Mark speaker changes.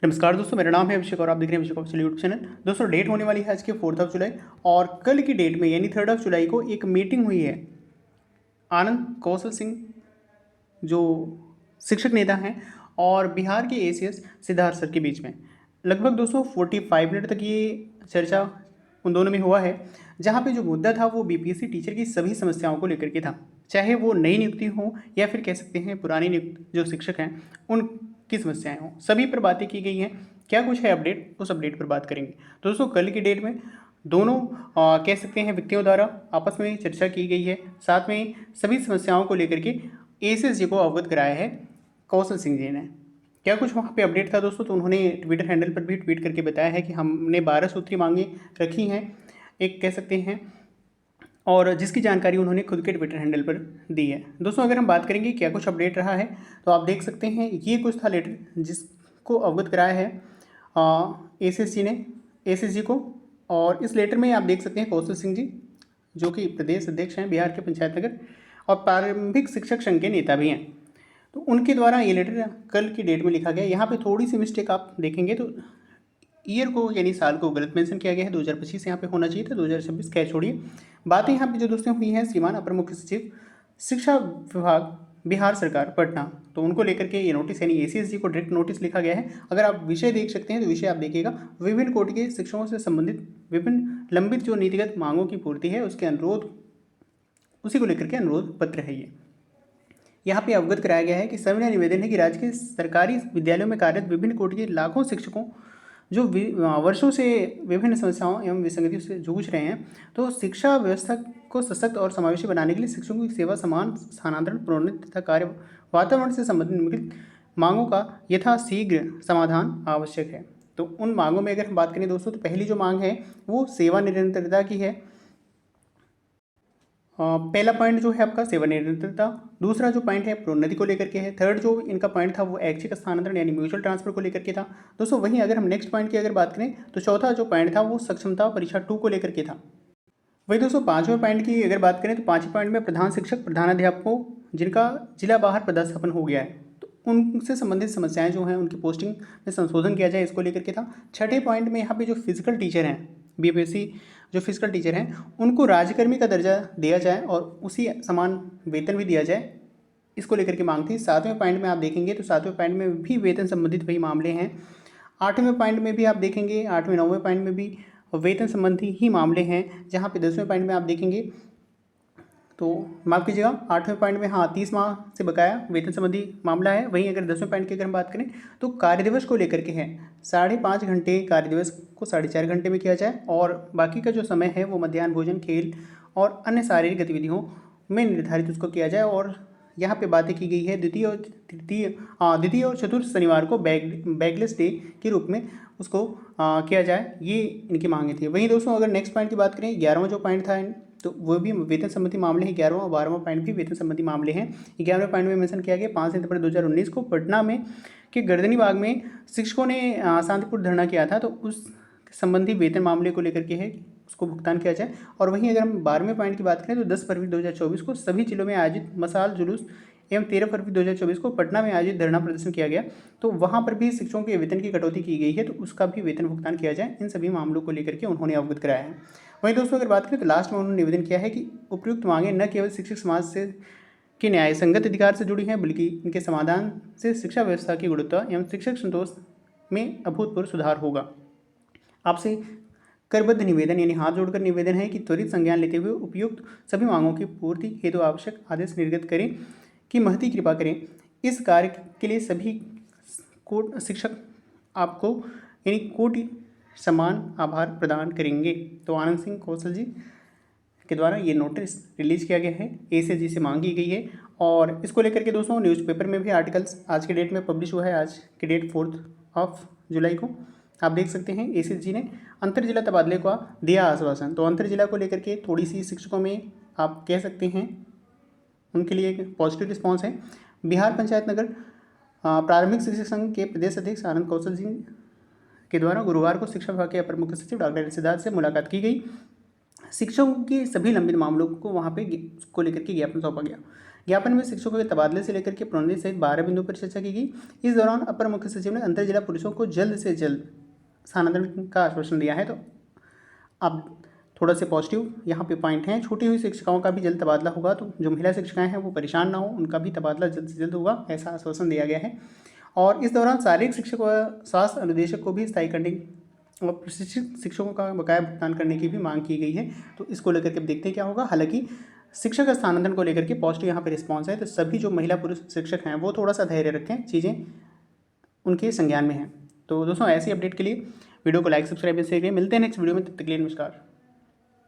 Speaker 1: नमस्कार दोस्तों, मेरा नाम है अभिषेक और आप देख रहे हैं अभिषेक ऑफिशियल यूट्यूब चैनल। दोस्तों, डेट होने वाली है आज के 4 जुलाई और कल की डेट में यानी 3 जुलाई को एक मीटिंग हुई है आनंद कौशल सिंह, जो शिक्षक नेता हैं, और बिहार के एसीएस सिद्धार्थ सर के बीच में लगभग दोस्तों 45 मिनट तक ये चर्चा उन दोनों में हुआ है। जहाँ पे जो मुद्दा था वो बीपीएससी टीचर की सभी समस्याओं को लेकर के था, चाहे वो नई नियुक्ति हो या फिर कह सकते हैं पुरानी नियुक्त जो शिक्षक हैं उनकी समस्याएं हों, सभी पर बातें की गई हैं। क्या कुछ है अपडेट, उस अपडेट पर बात करेंगे। तो दोस्तों, कल की डेट में दोनों कह सकते हैं व्यक्तियों द्वारा आपस में चर्चा की गई है। साथ में सभी समस्याओं को लेकर के एसीएस जी को अवगत कराया है कौशल सिंह जी ने। क्या कुछ वहाँ पे अपडेट था दोस्तों, तो उन्होंने ट्विटर हैंडल पर भी ट्वीट करके बताया है कि हमने 12 सूत्री मांगे रखी हैं, एक कह सकते हैं, और जिसकी जानकारी उन्होंने खुद के ट्विटर हैंडल पर दी है। दोस्तों, अगर हम बात करेंगे क्या कुछ अपडेट रहा है, तो आप देख सकते हैं ये कुछ था लेटर जिसको अवगत कराया है एसीएस जी को। और इस लेटर में आप देख सकते हैं कौशल सिंह जी, जो कि प्रदेश अध्यक्ष हैं बिहार के पंचायत नगर और प्रारंभिक शिक्षक संघ के नेता भी हैं, तो उनके द्वारा ये लेटर कल की डेट में लिखा गया। यहाँ पे थोड़ी सी मिस्टेक आप देखेंगे तो ईयर को यानी साल को गलत मेंशन किया गया है, 2025 यहाँ पे होना चाहिए था, 2026 क्या छोड़िए। बातें यहाँ पे जो दोस्तों हुई हैं श्रीमान अपर मुख्य सचिव शिक्षा विभाग बिहार सरकार पटना, तो उनको लेकर के ये नोटिस यानी एसीएस जी को डायरेक्ट नोटिस लिखा गया है। अगर आप विषय देख सकते हैं तो विषय आप देखिएगा, विभिन्न कोटि के शिक्षकों से संबंधित विभिन्न लंबित जो नीतिगत मांगों की पूर्ति है उसके अनुरोध, उसी को लेकर के अनुरोध पत्र है ये। यहाँ पे अवगत कराया गया है कि सविनय निवेदन है कि राज्य के सरकारी विद्यालयों में कार्यरत विभिन्न कोटि के लाखों शिक्षकों जो वर्षों से विभिन्न समस्याओं एवं विसंगतियों से जूझ रहे हैं, तो शिक्षा व्यवस्था को सशक्त और समावेशी बनाने के लिए शिक्षकों की सेवा, समान स्थानांतरण, प्रोन्नति तथा कार्य वातावरण से संबंधित निम्नलिखित मांगों का यथाशीघ्र समाधान आवश्यक है। तो उन मांगों में अगर हम बात करें दोस्तों, तो पहली जो मांग है वो सेवा निरंतरता की है। पहला पॉइंट जो है आपका सेवा निरंतरता, दूसरा जो पॉइंट है प्रोन्नति को लेकर के है, थर्ड जो इनका पॉइंट था वो ऐच्छिक स्थानांतरण यानी म्यूचुअल ट्रांसफर को लेकर के था दोस्तों। वहीं अगर हम नेक्स्ट पॉइंट की अगर बात करें तो चौथा जो पॉइंट था वो सक्षमता परीक्षा 2 को लेकर के था। वही दोस्तों, पाँचवें पॉइंट की अगर बात करें तो पाँचवें पॉइंट में प्रधान शिक्षक प्रधानाध्यापकों जिनका जिला बाहर पदस्थापन हो गया है, तो उनसे संबंधित समस्याएं जो हैं उनकी पोस्टिंग में संशोधन किया जाए, इसको लेकर के था। छठे पॉइंट में यहाँ पे जो फिजिकल टीचर हैं, बीपीएससी जो फिजिकल टीचर हैं उनको राज्यकर्मी का दर्जा दिया जाए और उसी समान वेतन भी दिया जाए, इसको लेकर के मांग थी। सातवें पॉइंट में आप देखेंगे तो सातवें पॉइंट में भी वेतन संबंधित वही मामले हैं। आठवें पॉइंट में भी आप देखेंगे, आठवें नौवें पॉइंट में भी वेतन संबंधी ही मामले हैं। जहाँ पे 10वें पॉइंट में आप देखेंगे तो माफ़ कीजिएगा, 8वें पॉइंट में हाँ 30 माह से बकाया वेतन संबंधी मामला है। वहीं अगर 10वें पॉइंट की अगर हम बात करें तो कार्य दिवस को लेकर के है, 5.5 घंटे कार्य दिवस को 4.5 घंटे में किया जाए और बाकी का जो समय है वो मध्याह्न भोजन, खेल और अन्य शारीरिक गतिविधियों में निर्धारित उसको किया जाए। और यहाँ पे बातें की गई है द्वितीय और चतुर्थ शनिवार को बैगलेस डे के रूप में उसको किया जाए, ये इनकी मांगे थी। वहीं दोस्तों अगर नेक्स्ट पॉइंट की बात करें, 11वां जो पॉइंट था तो वो भी वेतन संबंधी मामले हैं। 11वां और 12वां पॉइंट भी वेतन संबंधी मामले हैं। 11वें पॉइंट में मेंशन किया गया 5 सितंबर 2019 को पटना में के गर्दनी बाग में शिक्षकों ने शांतिपूर्ण धरना किया था, तो उस संबंधी वेतन मामले को लेकर के है उसको भुगतान किया जाए। और वहीं अगर हम 12वें पॉइंट की बात करें तो 10 फरवरी 2024 को सभी जिलों में आयोजित मशाल जुलूस एवं 13 फरवरी 2024 को पटना में आयोजित धरना प्रदर्शन किया गया, तो वहाँ पर भी शिक्षकों के वेतन की कटौती की गई है, तो उसका भी वेतन भुगतान किया जाए। इन सभी मामलों को लेकर के उन्होंने अवगत कराया है। वहीं दोस्तों अगर बात करें तो लास्ट में उन्होंने निवेदन किया है कि उपयुक्त मांगें न केवल शिक्षक समाज से के न्याय संगत अधिकार से जुड़ी हैं, बल्कि इनके समाधान से शिक्षा व्यवस्था की गुणवत्ता एवं शिक्षक संतोष में अभूतपूर्व सुधार होगा। आपसे करबद्ध निवेदन यानी हाथ जोड़कर निवेदन है कि त्वरित संज्ञान लेते हुए उपयुक्त सभी मांगों की पूर्ति हेतु आवश्यक आदेश निर्गत करें कि महती कृपा करें। इस कार्य के लिए सभी कोट शिक्षक आपको यानी कोटि समान आभार प्रदान करेंगे। तो आनंद सिंह कौशल जी के द्वारा ये नोटिस रिलीज किया गया है, एसीएस जी से मांग की गई है। और इसको लेकर के दोस्तों न्यूज़पेपर में भी आर्टिकल्स आज के डेट में पब्लिश हुआ है, आज की डेट 4 जुलाई को आप देख सकते हैं। एसीएस जी ने अंतर जिला तबादले का दिया आश्वासन, तो अंतर जिला को लेकर के थोड़ी सी शिक्षकों में आप कह सकते हैं उनके लिए एक पॉजिटिव रिस्पॉन्स है। बिहार पंचायत नगर प्रारंभिक शिक्षक संघ के प्रदेश अध्यक्ष आनंद कौशल जी के द्वारा गुरुवार को शिक्षा विभाग के अपर मुख्य सचिव डॉक्टर सिद्धार्थ से मुलाकात की गई। शिक्षकों के सभी लंबित मामलों को वहाँ पे को लेकर के ज्ञापन सौंपा गया। ज्ञापन में शिक्षकों के तबादले से लेकर के प्रोन्नति सहित 12 बिंदुओं पर चर्चा की गई। इस दौरान अपर मुख्य सचिव ने अंतर जिला पुलिसों को जल्द से जल्द स्थानांतरण का आश्वासन दिया है। तो अब थोड़ा से पॉजिटिव यहाँ पे पॉइंट हैं। छूटी हुई शिक्षिकाओं का भी जल्द तबादला होगा, तो जो महिला शिक्षिकाएं हैं वो परेशान ना हो, उनका भी तबादला जल्द से जल्द होगा, ऐसा आश्वासन दिया गया है। और इस दौरान शारीरिक शिक्षक व स्वास्थ्य अनुदेशक को भी स्थायी करने और प्रशिक्षित शिक्षकों का बकाया भुगतान करने की भी मांग की गई है। तो इसको लेकर के अब देखते हैं क्या होगा। हालांकि शिक्षक स्थानांतरण को लेकर के पॉजिटिव यहाँ पे रिस्पॉन्स है, तो सभी जो महिला पुरुष शिक्षक हैं वो थोड़ा सा धैर्य रखें, चीज़ें उनके संज्ञान में हैं। तो दोस्तों ऐसी अपडेट के लिए वीडियो को लाइक सब्सक्राइब शेयर करें। मिलते हैं नेक्स्ट वीडियो में, तब तक के लिए नमस्कार।